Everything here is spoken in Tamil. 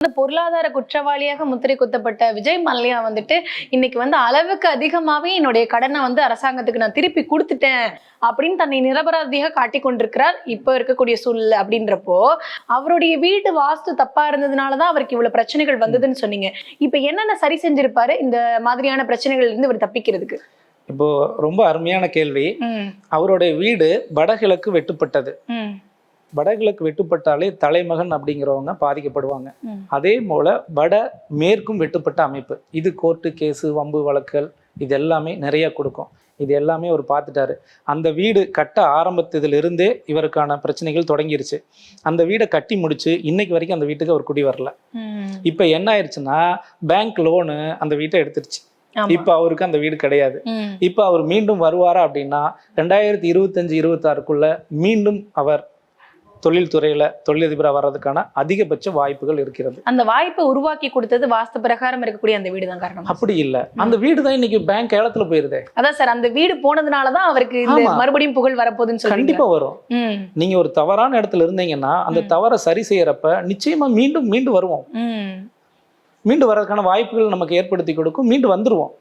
பொருளாதார குற்றவாளியாக முத்திரை குத்தப்பட்ட விஜய் மல்லையா வந்துட்டு இன்னைக்கு அளவுக்கு அதிகமாவே என்னுடைய கடனை அரசாங்கத்துக்கு நான் திருப்பி கொடுத்துட்டேன் அப்படின்னு தன்னை நிரபராதியாக காட்டி கொண்டிருக்கிறார் இப்ப இருக்கக்கூடிய சூழ்நிலை. அப்படின்றப்போ அவருடைய வீட்டு வாஸ்து தப்பா இருந்ததுனாலதான் அவருக்கு இவ்வளவு பிரச்சனைகள் வந்ததுன்னு சொன்னீங்க. இப்ப என்னென்ன சரி செஞ்சிருப்பாரு இந்த மாதிரியான பிரச்சனைகள் இருந்து இவர் தப்பிக்கிறதுக்கு? இப்போ ரொம்ப அருமையான கேள்வி. அவருடைய வீடு வடகிழக்கு வெட்டுப்பட்டது. வடகிழக்கு வெட்டுப்பட்டாலே தலைமகன் அப்படிங்கிறவங்க பாதிக்கப்படுவாங்க. அதே போல வட மேற்கும் வெட்டுப்பட்ட அமைப்பு. இது கோர்ட்டு கேஸு வம்பு வழக்குகள் இது எல்லாமே நிறைய கொடுக்கும். இது எல்லாமே அவர் பார்த்துட்டாரு. அந்த வீடு கட்ட ஆரம்பித்ததிலிருந்தே இவருக்கான பிரச்சனைகள் தொடங்கிருச்சு. அந்த வீடை கட்டி முடிச்சு இன்னைக்கு வரைக்கும் அந்த வீட்டுக்கு அவர் குடி வரல. இப்ப என்ன ஆயிடுச்சுன்னா பேங்க் லோனு அந்த வீட்டை எடுத்துருச்சு. இப்ப அவருக்கு அந்த வீடு கிடையாது. இப்ப அவர் மீண்டும் வருவாரா அப்படின்னா 2025-26க்குள்ள மீண்டும் அவர் தொழில்துறையில தொழிலதிபரா வர்றதுக்கான அதிகபட்ச வாய்ப்புகள் இருக்கிறது. அந்த வாய்ப்பை உருவாக்கி கொடுத்தது வாஸ்து பிரகாரம் இருக்கக்கூடிய அந்த வீடு தான் காரணம். அப்படி இல்ல, அந்த வீடு தான் இன்னைக்கு பேங்க் ஏலத்துல போயிருதே. அதான் சார், அந்த வீடு போனதுனாலதான் அவருக்கு மறுபடியும் புகழ் வரப்போகுதுன்னு சொல்லி. கண்டிப்பா வரும். நீங்க ஒரு தவறான இடத்துல இருந்தீங்கன்னா அந்த தவறை சரி செய்யறப்ப நிச்சயமா மீண்டும் வருவோம். மீண்டும் வர்றதுக்கான வாய்ப்புகள் நமக்கு ஏற்படுத்தி கொடுக்கும். மீண்டும் வந்துருவோம்.